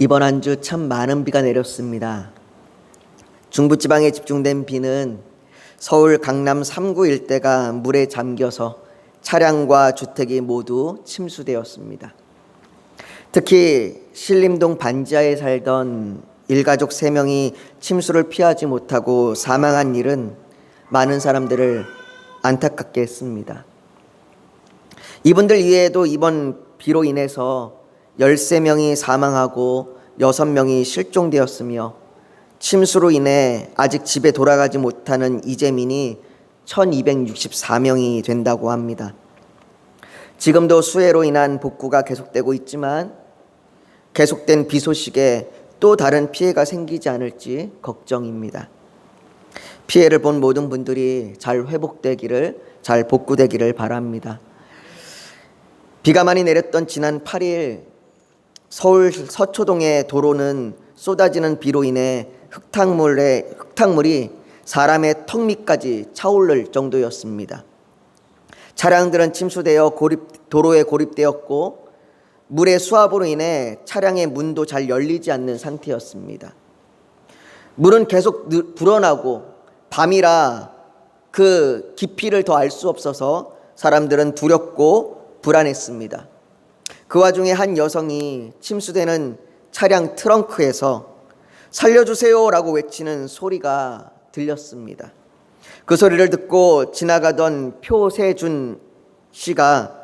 이번 한 주 참 많은 비가 내렸습니다. 중부지방에 집중된 비는 서울 강남 3구 일대가 물에 잠겨서 차량과 주택이 모두 침수되었습니다. 특히 신림동 반지하에 살던 일가족 3명이 침수를 피하지 못하고 사망한 일은 많은 사람들을 안타깝게 했습니다. 이분들 이외에도 이번 비로 인해서 13명이 사망하고 6명이 실종되었으며 침수로 인해 아직 집에 돌아가지 못하는 이재민이 1264명이 된다고 합니다. 지금도 수해로 인한 복구가 계속되고 있지만 계속된 비 소식에 또 다른 피해가 생기지 않을지 걱정입니다. 피해를 본 모든 분들이 잘 회복되기를, 잘 복구되기를 바랍니다. 비가 많이 내렸던 지난 8일 서울 서초동의 도로는 쏟아지는 비로 인해 흙탕물이 사람의 턱 밑까지 차오를 정도였습니다. 차량들은 침수되어 도로에 고립되었고 물의 수압으로 인해 차량의 문도 잘 열리지 않는 상태였습니다. 물은 계속 불어나고 밤이라 그 깊이를 더 알 수 없어서 사람들은 두렵고 불안했습니다. 그 와중에 한 여성이 침수되는 차량 트렁크에서 살려주세요라고 외치는 소리가 들렸습니다. 그 소리를 듣고 지나가던 표세준 씨가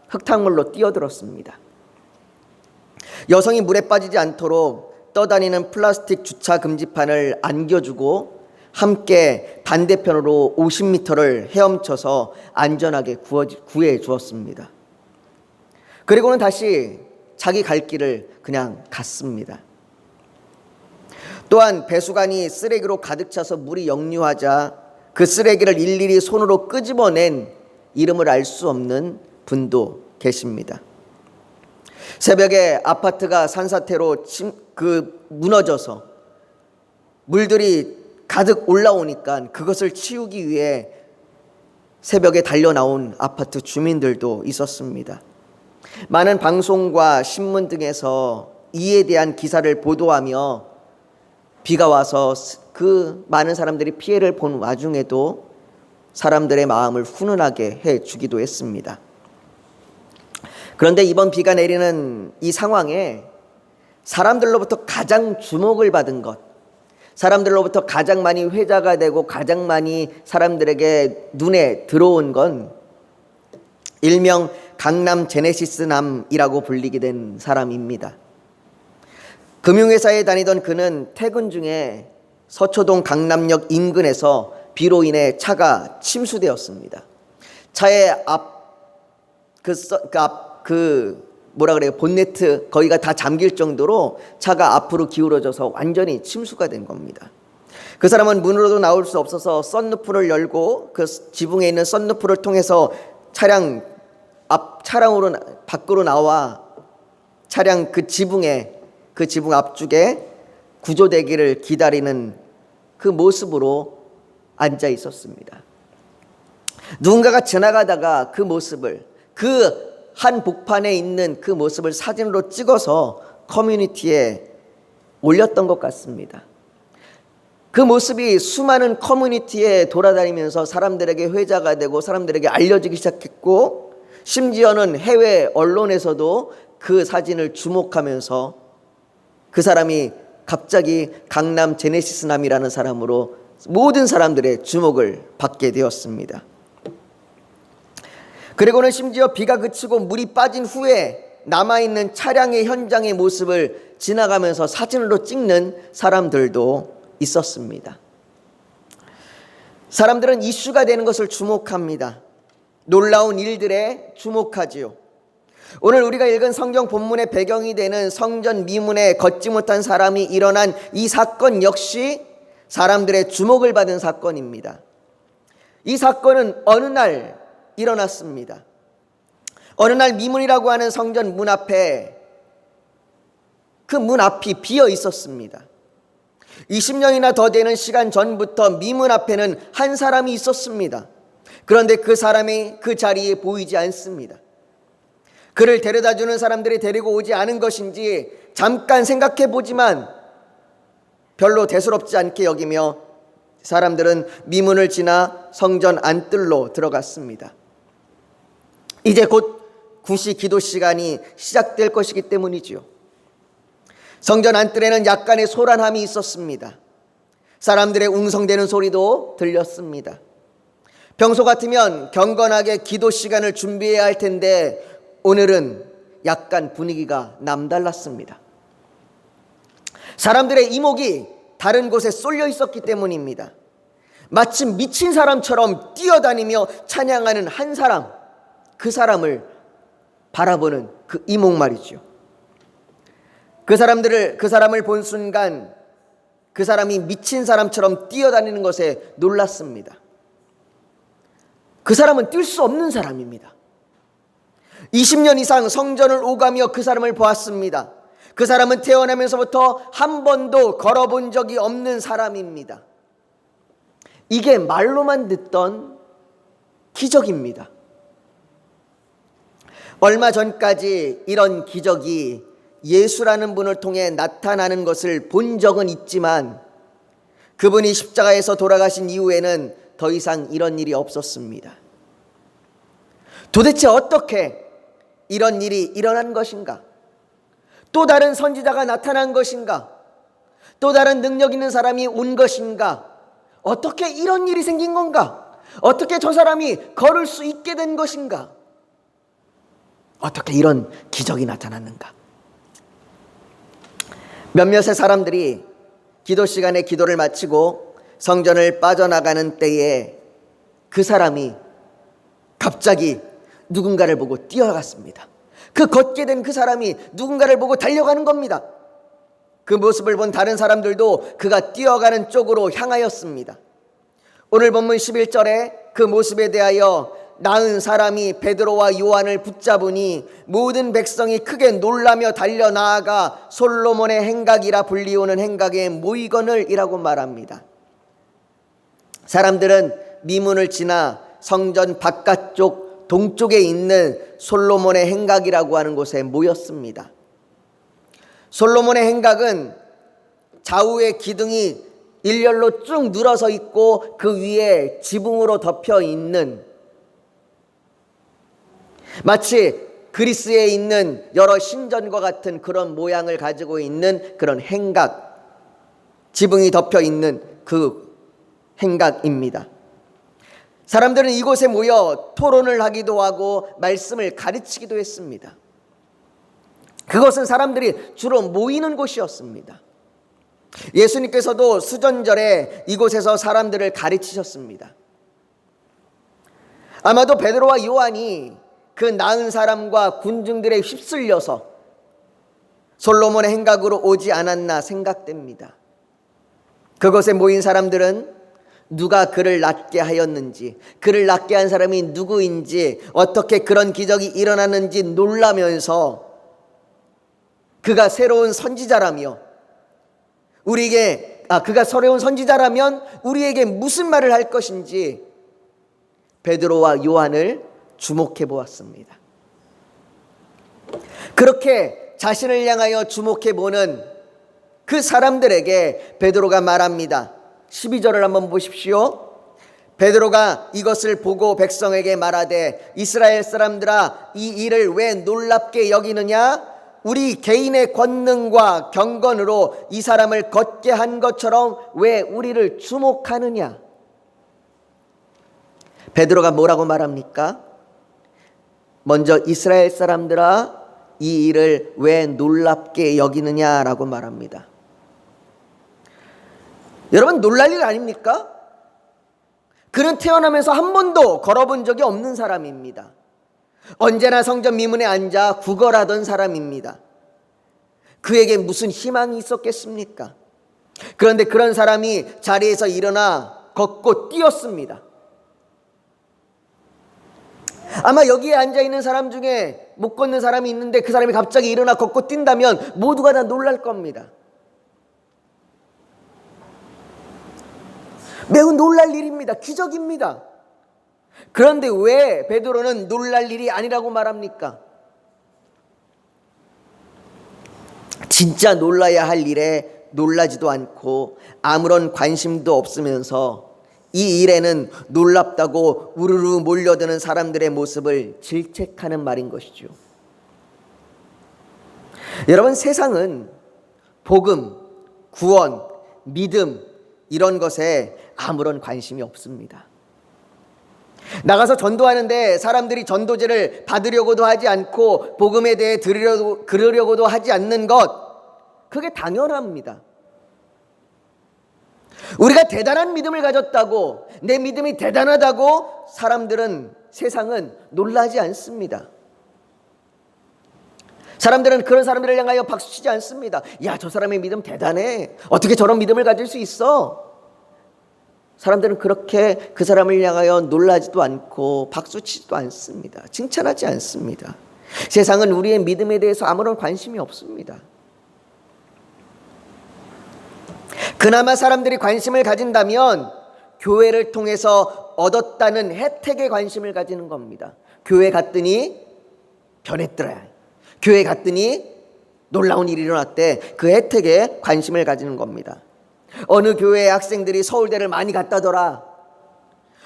흙탕물로 뛰어들었습니다. 여성이 물에 빠지지 않도록 떠다니는 플라스틱 주차 금지판을 안겨주고 함께 반대편으로 50m를 헤엄쳐서 안전하게 구해 주었습니다. 그리고는 다시 자기 갈 길을 그냥 갔습니다. 또한 배수관이 쓰레기로 가득 차서 물이 역류하자 그 쓰레기를 일일이 손으로 끄집어낸 이름을 알 수 없는 분도 계십니다. 새벽에 아파트가 산사태로 무너져서 물들이 가득 올라오니까 그것을 치우기 위해 새벽에 달려나온 아파트 주민들도 있었습니다. 많은 방송과 신문 등에서 이에 대한 기사를 보도하며 비가 와서 그 많은 사람들이 피해를 본 와중에도 사람들의 마음을 훈훈하게 해주기도 했습니다. 그런데 이번 비가 내리는 이 상황에 사람들로부터 가장 주목을 받은 것, 사람들로부터 가장 많이 회자가 되고 가장 많이 사람들에게 눈에 들어온 건 일명 강남 제네시스남이라고 불리게 된 사람입니다. 금융회사에 다니던 그는 퇴근 중에 서초동 강남역 인근에서 비로 인해 차가 침수되었습니다. 차의 본네트 거기가 다 잠길 정도로 차가 앞으로 기울어져서 완전히 침수가 된 겁니다. 그 사람은 문으로도 나올 수 없어서 썬루프를 열고 그 지붕에 있는 썬루프를 통해서 차량으로 밖으로 나와 차량 그 지붕 앞쪽에 구조되기를 기다리는 그 모습으로 앉아 있었습니다. 누군가가 지나가다가 그 모습을, 그 한 복판에 있는 그 모습을 사진으로 찍어서 커뮤니티에 올렸던 것 같습니다. 그 모습이 수많은 커뮤니티에 돌아다니면서 사람들에게 회자가 되고 사람들에게 알려지기 시작했고, 심지어는 해외 언론에서도 그 사진을 주목하면서 그 사람이 갑자기 강남 제네시스남이라는 사람으로 모든 사람들의 주목을 받게 되었습니다. 그리고는 심지어 비가 그치고 물이 빠진 후에 남아있는 차량의 현장의 모습을 지나가면서 사진으로 찍는 사람들도 있었습니다. 사람들은 이슈가 되는 것을 주목합니다. 놀라운 일들에 주목하지요. 오늘 우리가 읽은 성경 본문의 배경이 되는 성전 미문에 걷지 못한 사람이 일어난 이 사건 역시 사람들의 주목을 받은 사건입니다. 이 사건은 어느 날 일어났습니다. 어느 날 미문이라고 하는 성전 문 앞에 그 문 앞이 비어 있었습니다. 20년이나 더 되는 시간 전부터 미문 앞에는 한 사람이 있었습니다. 그런데 그 사람이 그 자리에 보이지 않습니다. 그를 데려다 주는 사람들이 데리고 오지 않은 것인지 잠깐 생각해 보지만 별로 대수롭지 않게 여기며 사람들은 미문을 지나 성전 안뜰로 들어갔습니다. 이제 곧 구시 기도 시간이 시작될 것이기 때문이지요. 성전 안뜰에는 약간의 소란함이 있었습니다. 사람들의 웅성대는 소리도 들렸습니다. 평소 같으면 경건하게 기도 시간을 준비해야 할 텐데 오늘은 약간 분위기가 남달랐습니다. 사람들의 이목이 다른 곳에 쏠려 있었기 때문입니다. 마치 미친 사람처럼 뛰어다니며 찬양하는 한 사람, 그 사람을 바라보는 그 이목 말이죠. 그 사람을 본 순간 그 사람이 미친 사람처럼 뛰어다니는 것에 놀랐습니다. 그 사람은 뛸 수 없는 사람입니다. 20년 이상 성전을 오가며 그 사람을 보았습니다. 그 사람은 태어나면서부터 한 번도 걸어본 적이 없는 사람입니다. 이게 말로만 듣던 기적입니다. 얼마 전까지 이런 기적이 예수라는 분을 통해 나타나는 것을 본 적은 있지만 그분이 십자가에서 돌아가신 이후에는 더 이상 이런 일이 없었습니다. 도대체 어떻게 이런 일이 일어난 것인가? 또 다른 선지자가 나타난 것인가? 또 다른 능력 있는 사람이 온 것인가? 어떻게 이런 일이 생긴 건가? 어떻게 저 사람이 걸을 수 있게 된 것인가? 어떻게 이런 기적이 나타났는가? 몇몇의 사람들이 기도 시간에 기도를 마치고 성전을 빠져나가는 때에 그 사람이 갑자기 누군가를 보고 뛰어갔습니다. 그 걷게 된 그 사람이 누군가를 보고 달려가는 겁니다. 그 모습을 본 다른 사람들도 그가 뛰어가는 쪽으로 향하였습니다. 오늘 본문 11절에 그 모습에 대하여 나은 사람이 베드로와 요한을 붙잡으니 모든 백성이 크게 놀라며 달려나아가 솔로몬의 행각이라 불리우는 행각에 모이거늘 이라고 말합니다. 사람들은 미문을 지나 성전 바깥쪽 동쪽에 있는 솔로몬의 행각이라고 하는 곳에 모였습니다. 솔로몬의 행각은 좌우의 기둥이 일렬로 쭉 늘어서 있고 그 위에 지붕으로 덮여 있는, 마치 그리스에 있는 여러 신전과 같은 그런 모양을 가지고 있는 그런 행각, 지붕이 덮여 있는 그 행각입니다. 사람들은 이곳에 모여 토론을 하기도 하고 말씀을 가르치기도 했습니다. 그것은 사람들이 주로 모이는 곳이었습니다. 예수님께서도 수전절에 이곳에서 사람들을 가르치셨습니다. 아마도 베드로와 요한이 그 나은 사람과 군중들에 휩쓸려서 솔로몬의 행각으로 오지 않았나 생각됩니다. 그곳에 모인 사람들은 누가 그를 낫게 하였는지, 그를 낫게 한 사람이 누구인지, 어떻게 그런 기적이 일어났는지 놀라면서 그가 새로운 선지자라며 그가 새로운 선지자라면 우리에게 무슨 말을 할 것인지 베드로와 요한을 주목해 보았습니다. 그렇게 자신을 향하여 주목해 보는 그 사람들에게 베드로가 말합니다. 12절을 한번 보십시오. 베드로가 이것을 보고 백성에게 말하되 이스라엘 사람들아, 이 일을 왜 놀랍게 여기느냐? 우리 개인의 권능과 경건으로 이 사람을 걷게 한 것처럼 왜 우리를 주목하느냐? 베드로가 뭐라고 말합니까? 먼저 이스라엘 사람들아, 이 일을 왜 놀랍게 여기느냐라고 말합니다. 여러분, 놀랄 일 아닙니까? 그는 태어나면서 한 번도 걸어본 적이 없는 사람입니다. 언제나 성전 미문에 앉아 구걸하던 사람입니다. 그에게 무슨 희망이 있었겠습니까? 그런데 그런 사람이 자리에서 일어나 걷고 뛰었습니다. 아마 여기에 앉아있는 사람 중에 못 걷는 사람이 있는데 그 사람이 갑자기 일어나 걷고 뛴다면 모두가 다 놀랄 겁니다. 매우 놀랄 일입니다. 기적입니다. 그런데 왜 베드로는 놀랄 일이 아니라고 말합니까? 진짜 놀라야 할 일에 놀라지도 않고 아무런 관심도 없으면서 이 일에는 놀랍다고 우르르 몰려드는 사람들의 모습을 질책하는 말인 것이죠. 여러분, 세상은 복음, 구원, 믿음 이런 것에 아무런 관심이 없습니다. 나가서 전도하는데 사람들이 전도제를 받으려고도 하지 않고 복음에 대해 들으려고도 하지 않는 것, 그게 당연합니다. 우리가 대단한 믿음을 가졌다고, 내 믿음이 대단하다고 세상은 놀라지 않습니다. 사람들은 그런 사람들을 향하여 박수치지 않습니다. 야, 저 사람의 믿음 대단해. 어떻게 저런 믿음을 가질 수 있어? 사람들은 그렇게 그 사람을 향하여 놀라지도 않고 박수치지도 않습니다. 칭찬하지 않습니다. 세상은 우리의 믿음에 대해서 아무런 관심이 없습니다. 그나마 사람들이 관심을 가진다면 교회를 통해서 얻었다는 혜택에 관심을 가지는 겁니다. 교회 갔더니 변했더라. 교회 갔더니 놀라운 일이 일어났대. 그 혜택에 관심을 가지는 겁니다. 어느 교회의 학생들이 서울대를 많이 갔다더라.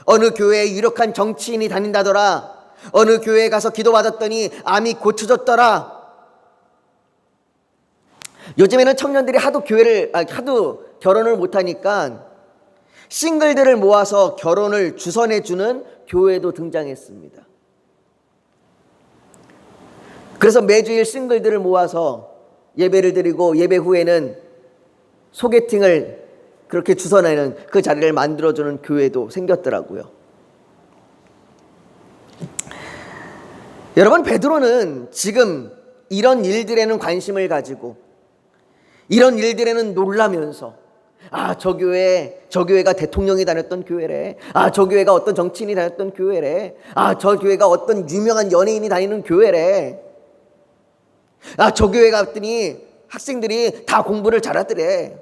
어느 교회에 유력한 정치인이 다닌다더라. 어느 교회에 가서 기도받았더니 암이 고쳐졌더라. 요즘에는 청년들이 하도 결혼을 못하니까 싱글들을 모아서 결혼을 주선해주는 교회도 등장했습니다. 그래서 매주일 싱글들을 모아서 예배를 드리고 예배 후에는 소개팅을 그렇게 주선하는 그 자리를 만들어주는 교회도 생겼더라고요. 여러분, 베드로는 지금 이런 일들에는 관심을 가지고 이런 일들에는 놀라면서 저 교회가 대통령이 다녔던 교회래. 저 교회가 어떤 정치인이 다녔던 교회래. 저 교회가 어떤 유명한 연예인이 다니는 교회래. 저 교회 갔더니 학생들이 다 공부를 잘하더래.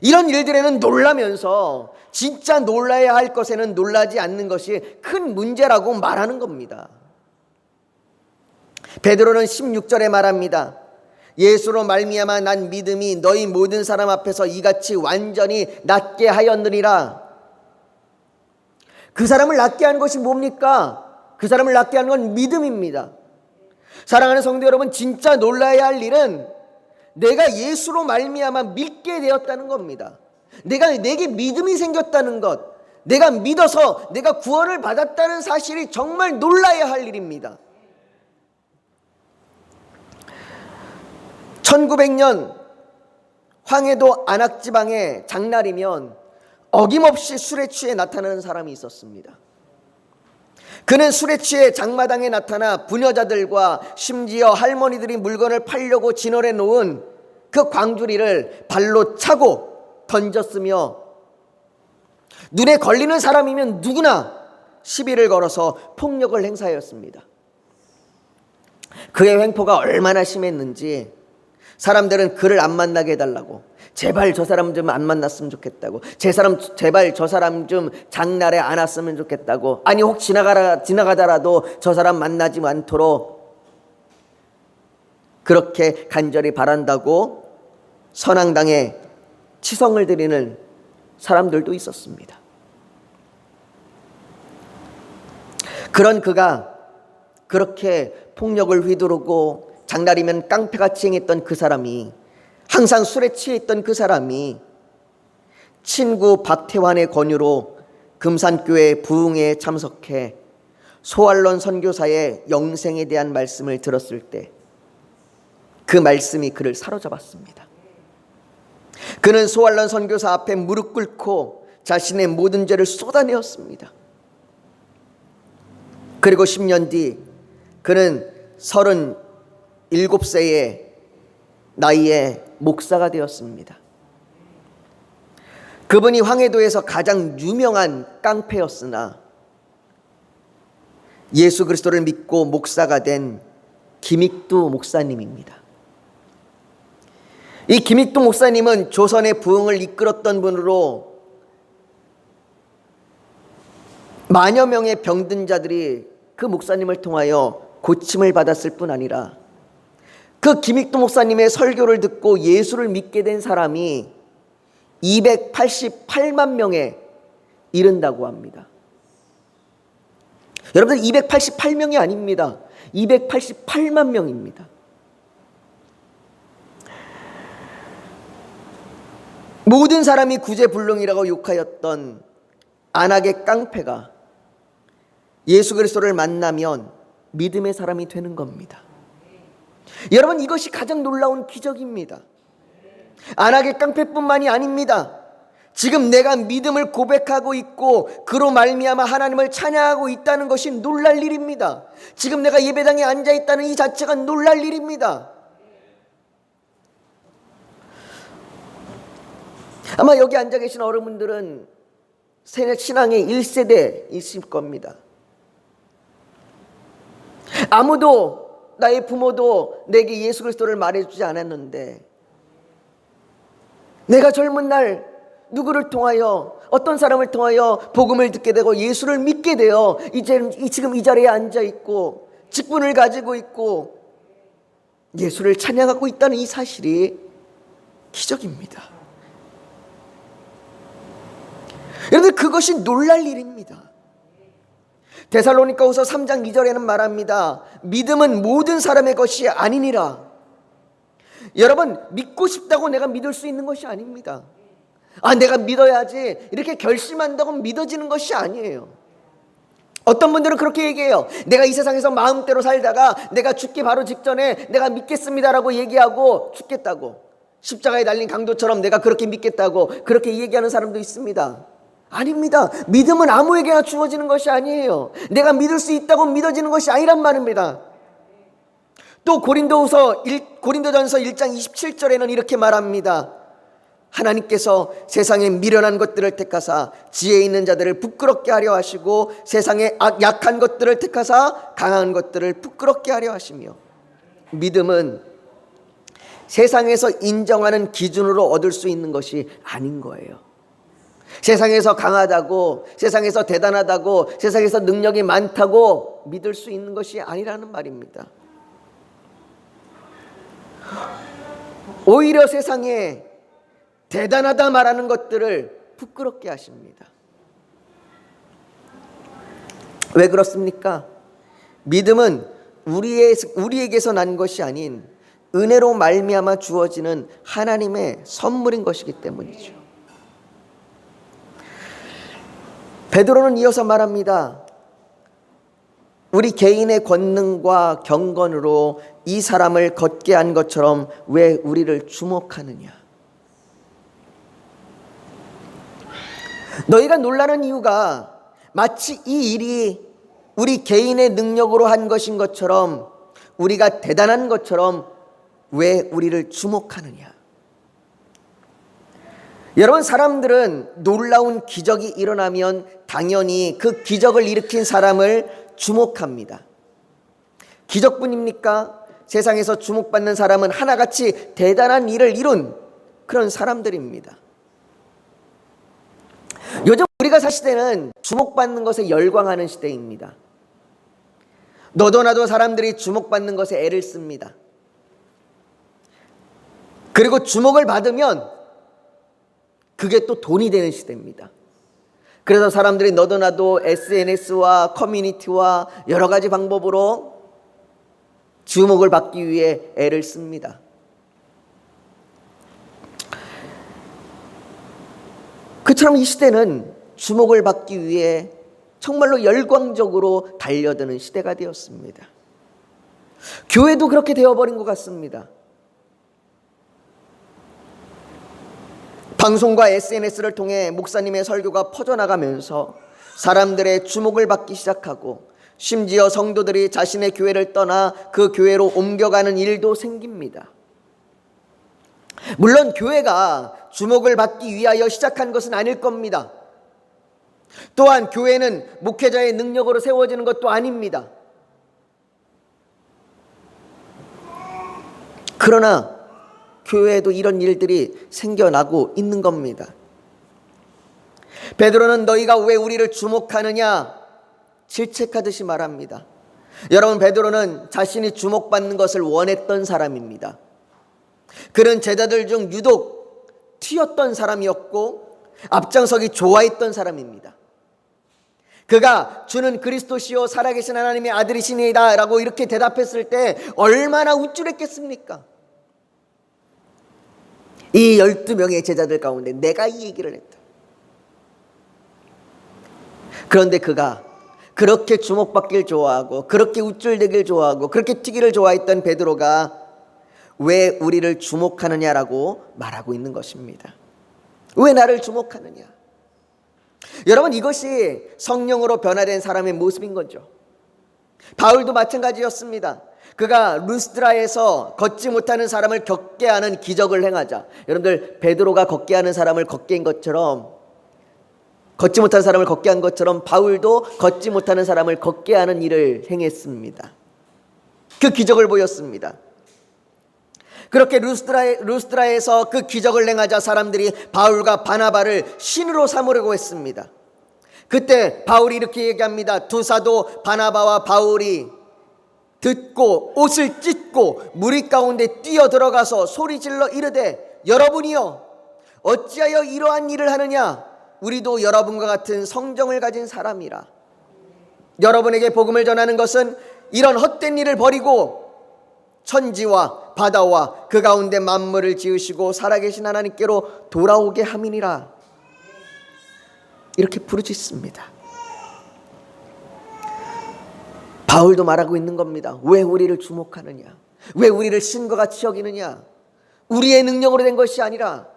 이런 일들에는 놀라면서 진짜 놀라야 할 것에는 놀라지 않는 것이 큰 문제라고 말하는 겁니다. 베드로는 16절에 말합니다. 예수로 말미암아 난 믿음이 너희 모든 사람 앞에서 이같이 완전히 낫게 하였느니라. 그 사람을 낫게 한 것이 뭡니까? 그 사람을 낫게 한 건 믿음입니다. 사랑하는 성도 여러분, 진짜 놀라야 할 일은 내가 예수로 말미암아 믿게 되었다는 겁니다. 내게 믿음이 생겼다는 것, 내가 믿어서 내가 구원을 받았다는 사실이 정말 놀라야 할 일입니다. 1900년 황해도 안악지방의 장날이면 어김없이 술에 취해 나타나는 사람이 있었습니다. 그는 술에 취해 장마당에 나타나 부녀자들과 심지어 할머니들이 물건을 팔려고 진열해 놓은 그 광주리를 발로 차고 던졌으며 눈에 걸리는 사람이면 누구나 시비를 걸어서 폭력을 행사하였습니다. 그의 횡포가 얼마나 심했는지 사람들은 그를 안 만나게 해달라고, 제발 저 사람 좀 안 만났으면 좋겠다고, 제발 저 사람 좀 장날에 안 왔으면 좋겠다고, 아니 혹 지나가더라도 저 사람 만나지 않도록 그렇게 간절히 바란다고 선앙당에 치성을 드리는 사람들도 있었습니다. 그런 그가 그렇게 폭력을 휘두르고 장날이면 깡패같이 행했던 그 사람이, 항상 술에 취해 있던 그 사람이 친구 박태환의 권유로 금산교회 부흥회에 참석해 소알론 선교사의 영생에 대한 말씀을 들었을 때 그 말씀이 그를 사로잡았습니다. 그는 소알론 선교사 앞에 무릎 꿇고 자신의 모든 죄를 쏟아내었습니다. 그리고 10년 뒤 그는 37세의 나이에 목사가 되었습니다. 그분이 황해도에서 가장 유명한 깡패였으나 예수 그리스도를 믿고 목사가 된 김익두 목사님입니다. 이 김익두 목사님은 조선의 부흥을 이끌었던 분으로 만여 명의 병든 자들이 그 목사님을 통하여 고침을 받았을 뿐 아니라 그 김익도 목사님의 설교를 듣고 예수를 믿게 된 사람이 288만 명에 이른다고 합니다. 여러분들 288명이 아닙니다. 288만 명입니다. 모든 사람이 구제불능이라고 욕하였던 안악의 깡패가 예수 그리스도를 만나면 믿음의 사람이 되는 겁니다. 여러분, 이것이 가장 놀라운 기적입니다. 안악의 깡패뿐만이 아닙니다. 지금 내가 믿음을 고백하고 있고 그로 말미암아 하나님을 찬양하고 있다는 것이 놀랄 일입니다. 지금 내가 예배당에 앉아 있다는 이 자체가 놀랄 일입니다. 아마 여기 앉아 계신 어른분들은 신앙의 1세대이실 겁니다. 아무도, 나의 부모도 내게 예수 그리스도를 말해주지 않았는데 내가 젊은 날 누구를 통하여, 어떤 사람을 통하여 복음을 듣게 되고 예수를 믿게 되어 지금 이 자리에 앉아 있고 직분을 가지고 있고 예수를 찬양하고 있다는 이 사실이 기적입니다. 여러분들, 그것이 놀랄 일입니다. 데살로니가후서 3장 2절에는 말합니다. 믿음은 모든 사람의 것이 아니니라. 여러분, 믿고 싶다고 내가 믿을 수 있는 것이 아닙니다. 내가 믿어야지 이렇게 결심한다고 믿어지는 것이 아니에요. 어떤 분들은 그렇게 얘기해요. 내가 이 세상에서 마음대로 살다가 내가 죽기 바로 직전에 내가 믿겠습니다라고 얘기하고 죽겠다고, 십자가에 달린 강도처럼 내가 그렇게 믿겠다고 그렇게 얘기하는 사람도 있습니다. 아닙니다. 믿음은 아무에게나 주어지는 것이 아니에요. 내가 믿을 수 있다고 믿어지는 것이 아니란 말입니다. 또 고린도전서 1장 27절에는 이렇게 말합니다. 하나님께서 세상에 미련한 것들을 택하사 지혜 있는 자들을 부끄럽게 하려 하시고 세상에 약한 것들을 택하사 강한 것들을 부끄럽게 하려 하시며, 믿음은 세상에서 인정하는 기준으로 얻을 수 있는 것이 아닌 거예요. 세상에서 강하다고, 세상에서 대단하다고, 세상에서 능력이 많다고 믿을 수 있는 것이 아니라는 말입니다. 오히려 세상에 대단하다 말하는 것들을 부끄럽게 하십니다. 왜 그렇습니까? 믿음은 우리에게서 난 것이 아닌 은혜로 말미암아 주어지는 하나님의 선물인 것이기 때문이죠. 베드로는 이어서 말합니다. 우리 개인의 권능과 경건으로 이 사람을 걷게 한 것처럼 왜 우리를 주목하느냐. 너희가 놀라는 이유가 마치 이 일이 우리 개인의 능력으로 한 것인 것처럼, 우리가 대단한 것처럼 왜 우리를 주목하느냐. 여러분, 사람들은 놀라운 기적이 일어나면 당연히 그 기적을 일으킨 사람을 주목합니다. 기적뿐입니까? 세상에서 주목받는 사람은 하나같이 대단한 일을 이룬 그런 사람들입니다. 요즘 우리가 살 시대는 주목받는 것에 열광하는 시대입니다. 너도 나도 사람들이 주목받는 것에 애를 씁니다. 그리고 주목을 받으면 그게 또 돈이 되는 시대입니다. 그래서 사람들이 너도 나도 SNS와 커뮤니티와 여러 가지 방법으로 주목을 받기 위해 애를 씁니다. 그처럼 이 시대는 주목을 받기 위해 정말로 열광적으로 달려드는 시대가 되었습니다. 교회도 그렇게 되어버린 것 같습니다. 방송과 SNS를 통해 목사님의 설교가 퍼져나가면서 사람들의 주목을 받기 시작하고, 심지어 성도들이 자신의 교회를 떠나 그 교회로 옮겨가는 일도 생깁니다. 물론 교회가 주목을 받기 위하여 시작한 것은 아닐 겁니다. 또한 교회는 목회자의 능력으로 세워지는 것도 아닙니다. 그러나 교회에도 이런 일들이 생겨나고 있는 겁니다. 베드로는 너희가 왜 우리를 주목하느냐 질책하듯이 말합니다. 여러분, 베드로는 자신이 주목받는 것을 원했던 사람입니다. 그는 제자들 중 유독 튀었던 사람이었고 앞장서기 좋아했던 사람입니다. 그가 주는 그리스도시요 살아계신 하나님의 아들이시니이다 라고 이렇게 대답했을 때 얼마나 우쭐했겠습니까? 이 12명의 제자들 가운데 내가 이 얘기를 했다. 그런데 그가 그렇게 주목받길 좋아하고 그렇게 우쭐대길 좋아하고 그렇게 튀기를 좋아했던 베드로가 왜 우리를 주목하느냐라고 말하고 있는 것입니다. 왜 나를 주목하느냐? 여러분, 이것이 성령으로 변화된 사람의 모습인 거죠. 바울도 마찬가지였습니다. 그가 루스드라에서 걷지 못하는 사람을 걷게 하는 기적을 행하자, 여러분들 베드로가 걷게 하는 사람을 걷게 한 것처럼, 걷지 못하는 사람을 걷게 한 것처럼 바울도 걷지 못하는 사람을 걷게 하는 일을 행했습니다. 그 기적을 보였습니다. 그렇게 루스드라에서 그 기적을 행하자 사람들이 바울과 바나바를 신으로 삼으려고 했습니다. 그때 바울이 이렇게 얘기합니다. 두 사도 바나바와 바울이 듣고 옷을 찢고 무리 가운데 뛰어들어가서 소리질러 이르되 여러분이여 어찌하여 이러한 일을 하느냐? 우리도 여러분과 같은 성정을 가진 사람이라. 여러분에게 복음을 전하는 것은 이런 헛된 일을 버리고 천지와 바다와 그 가운데 만물을 지으시고 살아계신 하나님께로 돌아오게 함이니라. 이렇게 부르짖습니다. 바울도 말하고 있는 겁니다. 왜 우리를 주목하느냐? 왜 우리를 신과 같이 여기느냐? 우리의 능력으로 된 것이 아니라,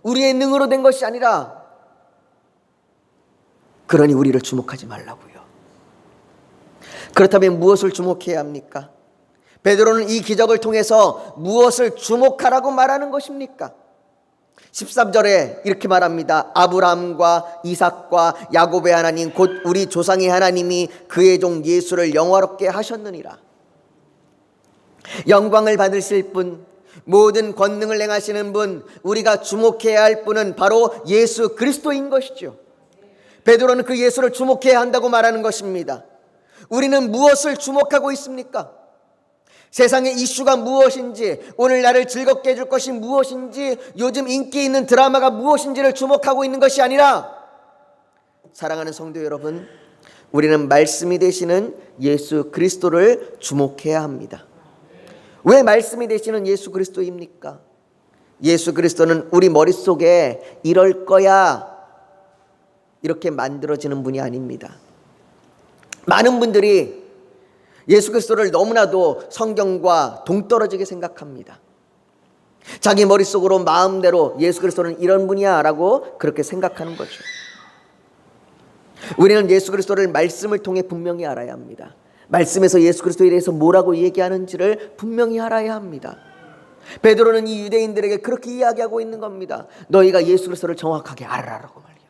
우리의 능으로 된 것이 아니라, 그러니 우리를 주목하지 말라고요. 그렇다면 무엇을 주목해야 합니까? 베드로는 이 기적을 통해서 무엇을 주목하라고 말하는 것입니까? 13절에 이렇게 말합니다. 아브라함과 이삭과 야곱의 하나님 곧 우리 조상의 하나님이 그의 종 예수를 영화롭게 하셨느니라. 영광을 받으실 분, 모든 권능을 행하시는 분, 우리가 주목해야 할 분은 바로 예수 그리스도인 것이죠. 베드로는 그 예수를 주목해야 한다고 말하는 것입니다. 우리는 무엇을 주목하고 있습니까? 세상의 이슈가 무엇인지, 오늘 나를 즐겁게 해줄 것이 무엇인지, 요즘 인기 있는 드라마가 무엇인지를 주목하고 있는 것이 아니라, 사랑하는 성도 여러분, 우리는 말씀이 되시는 예수 그리스도를 주목해야 합니다. 왜 말씀이 되시는 예수 그리스도입니까? 예수 그리스도는 우리 머릿속에 이럴 거야 이렇게 만들어지는 분이 아닙니다. 많은 분들이 예수 그리스도를 너무나도 성경과 동떨어지게 생각합니다. 자기 머릿속으로 마음대로 예수 그리스도는 이런 분이야 라고 그렇게 생각하는 거죠. 우리는 예수 그리스도를 말씀을 통해 분명히 알아야 합니다. 말씀에서 예수 그리스도에 대해서 뭐라고 얘기하는지를 분명히 알아야 합니다. 베드로는 이 유대인들에게 그렇게 이야기하고 있는 겁니다. 너희가 예수 그리스도를 정확하게 알아라라고 말이에요.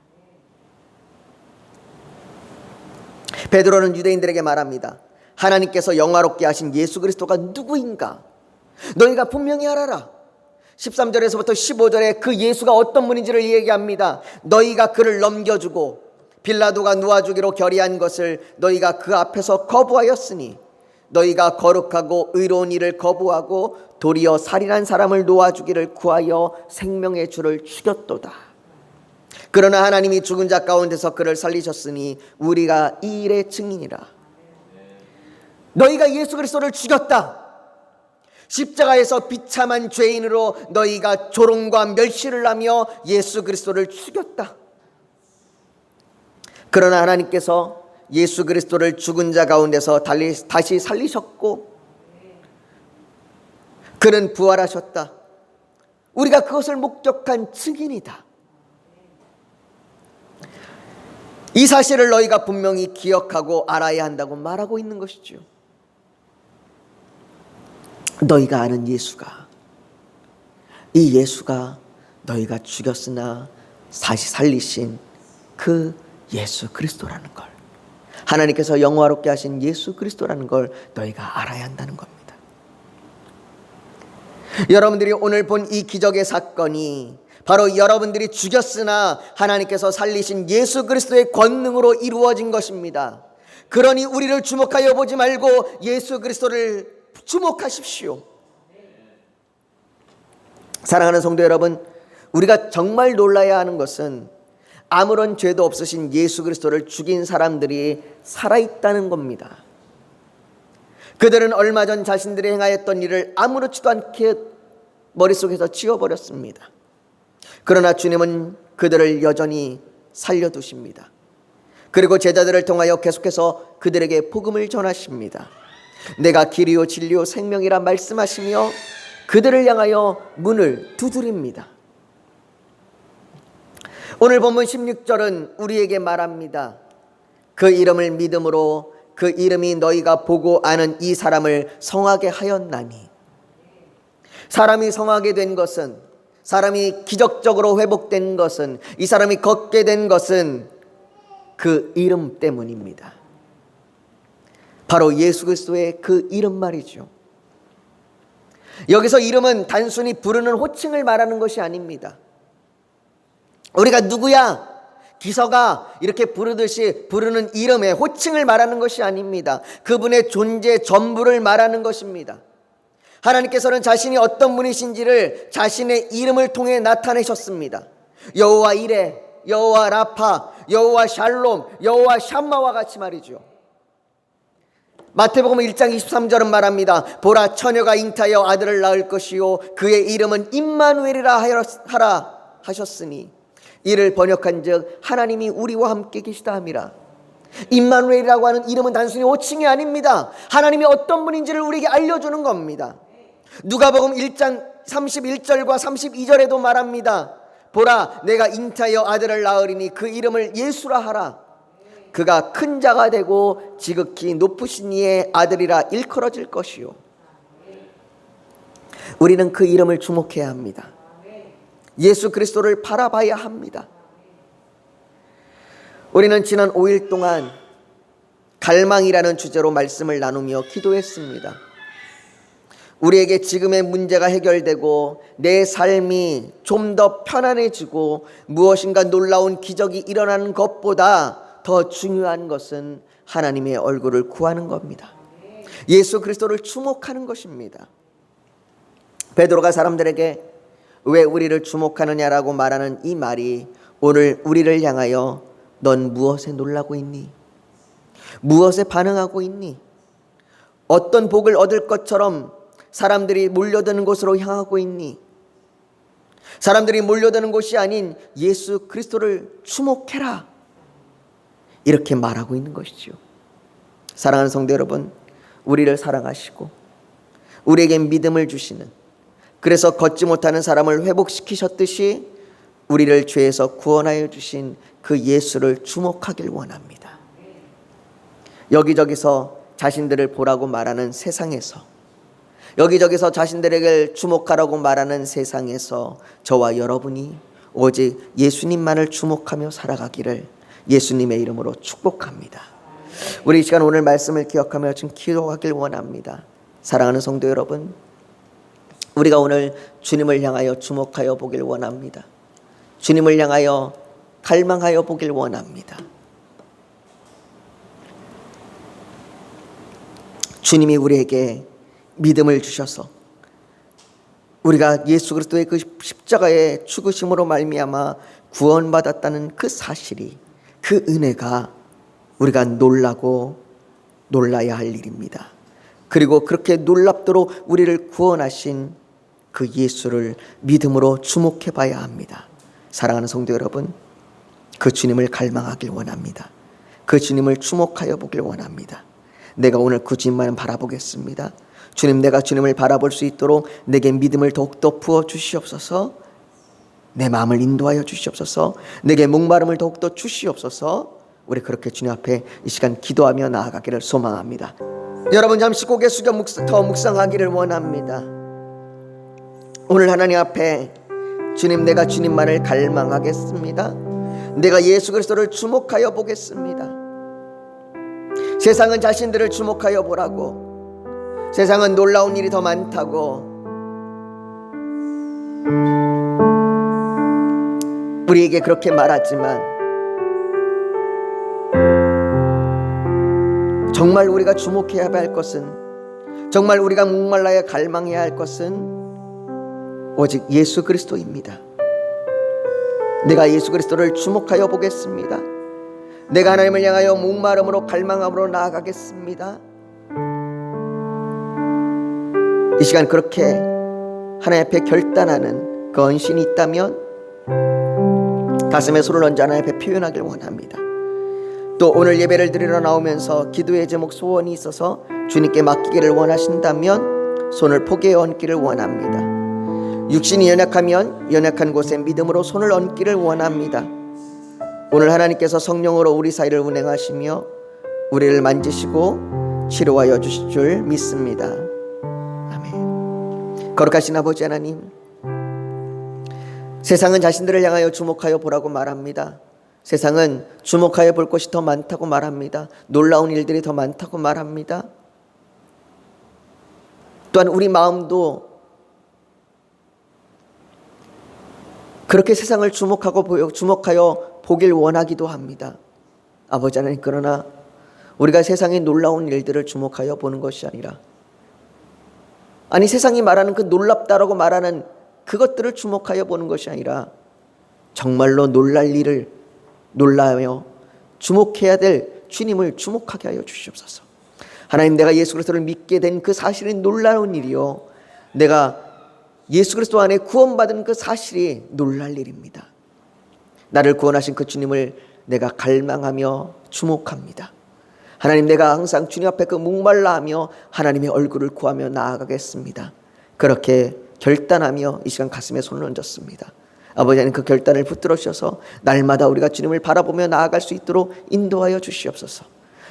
베드로는 유대인들에게 말합니다. 하나님께서 영화롭게 하신 예수 그리스도가 누구인가? 너희가 분명히 알아라. 13절에서부터 15절에 그 예수가 어떤 분인지를 얘기합니다. 너희가 그를 넘겨주고 빌라도가 놓아주기로 결의한 것을 너희가 그 앞에서 거부하였으니 너희가 거룩하고 의로운 일을 거부하고 도리어 살인한 사람을 놓아주기를 구하여 생명의 주를 죽였도다. 그러나 하나님이 죽은 자 가운데서 그를 살리셨으니 우리가 이 일의 증인이라. 너희가 예수 그리스도를 죽였다. 십자가에서 비참한 죄인으로 너희가 조롱과 멸시를 하며 예수 그리스도를 죽였다. 그러나 하나님께서 예수 그리스도를 죽은 자 가운데서 다시 살리셨고 그는 부활하셨다. 우리가 그것을 목격한 증인이다. 이 사실을 너희가 분명히 기억하고 알아야 한다고 말하고 있는 것이죠. 너희가 아는 예수가, 이 예수가 너희가 죽였으나 다시 살리신 그 예수 그리스도라는 걸, 하나님께서 영화롭게 하신 예수 그리스도라는 걸 너희가 알아야 한다는 겁니다. 여러분들이 오늘 본 이 기적의 사건이 바로 여러분들이 죽였으나 하나님께서 살리신 예수 그리스도의 권능으로 이루어진 것입니다. 그러니 우리를 주목하여 보지 말고 예수 그리스도를 주목하십시오. 사랑하는 성도 여러분, 우리가 정말 놀라야 하는 것은 아무런 죄도 없으신 예수 그리스도를 죽인 사람들이 살아있다는 겁니다. 그들은 얼마 전 자신들이 행하였던 일을 아무렇지도 않게 머릿속에서 지워버렸습니다. 그러나 주님은 그들을 여전히 살려두십니다. 그리고 제자들을 통하여 계속해서 그들에게 복음을 전하십니다. 내가 길이요 진리요 생명이라 말씀하시며 그들을 향하여 문을 두드립니다. 오늘 본문 16절은 우리에게 말합니다. 그 이름을 믿음으로 그 이름이 너희가 보고 아는 이 사람을 성하게 하였나니. 사람이 성하게 된 것은, 사람이 기적적으로 회복된 것은, 이 사람이 걷게 된 것은 그 이름 때문입니다. 바로 예수 그리스도의 그 이름 말이죠. 여기서 이름은 단순히 부르는 호칭을 말하는 것이 아닙니다. 우리가 누구야? 기서가 이렇게 부르듯이 부르는 이름의 호칭을 말하는 것이 아닙니다. 그분의 존재 전부를 말하는 것입니다. 하나님께서는 자신이 어떤 분이신지를 자신의 이름을 통해 나타내셨습니다. 여호와 이레, 여호와 라파, 여호와 샬롬, 여호와 샴마와 같이 말이죠. 마태복음 1장 23절은 말합니다. 보라, 처녀가 잉타하여 아들을 낳을 것이요 그의 이름은 임마누엘이라 하라 하셨으니 이를 번역한즉 하나님이 우리와 함께 계시다 함이라. 임마누엘이라고 하는 이름은 단순히 호칭이 아닙니다. 하나님이 어떤 분인지를 우리에게 알려주는 겁니다. 누가복음 1장 31절과 32절에도 말합니다. 보라, 내가 잉타하여 아들을 낳으리니 그 이름을 예수라 하라. 그가 큰 자가 되고 지극히 높으신 이의 아들이라 일컬어질 것이요. 우리는 그 이름을 주목해야 합니다. 예수 그리스도를 바라봐야 합니다. 우리는 지난 5일 동안 갈망이라는 주제로 말씀을 나누며 기도했습니다. 우리에게 지금의 문제가 해결되고 내 삶이 좀 더 편안해지고 무엇인가 놀라운 기적이 일어나는 것보다 더 중요한 것은 하나님의 얼굴을 구하는 겁니다. 예수 그리스도를 주목하는 것입니다. 베드로가 사람들에게 왜 우리를 주목하느냐라고 말하는 이 말이 오늘 우리를 향하여 넌 무엇에 놀라고 있니? 무엇에 반응하고 있니? 어떤 복을 얻을 것처럼 사람들이 몰려드는 곳으로 향하고 있니? 사람들이 몰려드는 곳이 아닌 예수 그리스도를 주목해라, 이렇게 말하고 있는 것이죠. 사랑하는 성도 여러분, 우리를 사랑하시고 우리에게 믿음을 주시는, 그래서 걷지 못하는 사람을 회복시키셨듯이 우리를 죄에서 구원하여 주신 그 예수를 주목하길 원합니다. 여기저기서 자신들을 보라고 말하는 세상에서, 여기저기서 자신들에게 주목하라고 말하는 세상에서 저와 여러분이 오직 예수님만을 주목하며 살아가기를 예수님의 이름으로 축복합니다. 우리 이 시간 오늘 말씀을 기억하며 지금 기도하길 원합니다. 사랑하는 성도 여러분, 우리가 오늘 주님을 향하여 주목하여 보길 원합니다. 주님을 향하여 갈망하여 보길 원합니다. 주님이 우리에게 믿음을 주셔서 우리가 예수 그리스도의 그 십자가의 죽으심으로 말미암아 구원받았다는 그 사실이, 그 은혜가 우리가 놀라고 놀라야 할 일입니다. 그리고 그렇게 놀랍도록 우리를 구원하신 그 예수를 믿음으로 주목해 봐야 합니다. 사랑하는 성도 여러분, 그 주님을 갈망하길 원합니다. 그 주님을 주목하여 보길 원합니다. 내가 오늘 그 주님만 바라보겠습니다. 주님, 내가 주님을 바라볼 수 있도록 내게 믿음을 더욱더 부어 주시옵소서. 내 마음을 인도하여 주시옵소서. 내게 목마름을 더욱더 주시옵소서. 우리 그렇게 주님 앞에 이 시간 기도하며 나아가기를 소망합니다. 여러분 잠시 고개 숙여 더 묵상하기를 원합니다. 오늘 하나님 앞에 주님, 내가 주님만을 갈망하겠습니다. 내가 예수 그리스도를 주목하여 보겠습니다. 세상은 자신들을 주목하여 보라고, 세상은 놀라운 일이 더 많다고 우리에게 그렇게 말하지만 정말 우리가 주목해야 할 것은, 정말 우리가 목말라야 갈망해야 할 것은 오직 예수 그리스도입니다. 내가 예수 그리스도를 주목하여 보겠습니다. 내가 하나님을 향하여 목마름으로 갈망함으로 나아가겠습니다. 이 시간 그렇게 하나님 앞에 결단하는 그 언신이 있다면 가슴에 손을 얹어 하나님 앞에 표현하길 원합니다. 또 오늘 예배를 드리러 나오면서 기도의 제목 소원이 있어서 주님께 맡기기를 원하신다면 손을 포개에 얹기를 원합니다. 육신이 연약하면 연약한 곳에 믿음으로 손을 얹기를 원합니다. 오늘 하나님께서 성령으로 우리 사이를 운행하시며 우리를 만지시고 치료하여 주실 줄 믿습니다. 아멘. 거룩하신 아버지 하나님, 세상은 자신들을 향하여 주목하여 보라고 말합니다. 세상은 주목하여 볼 것이 더 많다고 말합니다. 놀라운 일들이 더 많다고 말합니다. 또한 우리 마음도 그렇게 세상을 주목하여 보길 원하기도 합니다. 아버지 하나님, 그러나 우리가 세상의 놀라운 일들을 주목하여 보는 것이 아니라, 아니 세상이 말하는 그 놀랍다라고 말하는 그것들을 주목하여 보는 것이 아니라 정말로 놀랄 일을 놀라며 주목해야 될 주님을 주목하게 하여 주시옵소서. 하나님, 내가 예수 그리스도를 믿게 된 그 사실이 놀라운 일이요, 내가 예수 그리스도 안에 구원받은 그 사실이 놀랄 일입니다. 나를 구원하신 그 주님을 내가 갈망하며 주목합니다. 하나님, 내가 항상 주님 앞에 그 목말라하며 하나님의 얼굴을 구하며 나아가겠습니다. 그렇게 결단하며 이 시간 가슴에 손을 얹었습니다. 아버지 하나님, 그 결단을 붙들어 주셔서 날마다 우리가 주님을 바라보며 나아갈 수 있도록 인도하여 주시옵소서.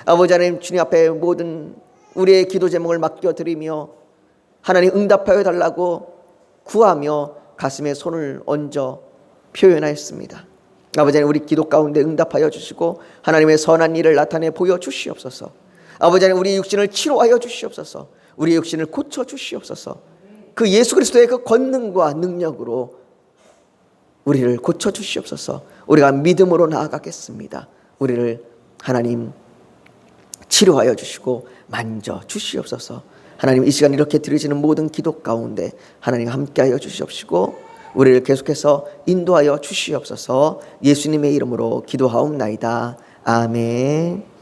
아버지 하나님, 주님 앞에 모든 우리의 기도 제목을 맡겨드리며 하나님 응답하여 달라고 구하며 가슴에 손을 얹어 표현하였습니다. 아버지 하나님, 우리 기도 가운데 응답하여 주시고 하나님의 선한 일을 나타내 보여 주시옵소서. 아버지 하나님, 우리 육신을 치료하여 주시옵소서. 우리 육신을 고쳐 주시옵소서. 그 예수 그리스도의 그 권능과 능력으로 우리를 고쳐 주시옵소서. 우리가 믿음으로 나아가겠습니다. 우리를 하나님 치료하여 주시고 만져 주시옵소서. 하나님, 이 시간 이렇게 드려지는 모든 기도 가운데 하나님 함께하여 주시옵시고 우리를 계속해서 인도하여 주시옵소서. 예수님의 이름으로 기도하옵나이다. 아멘.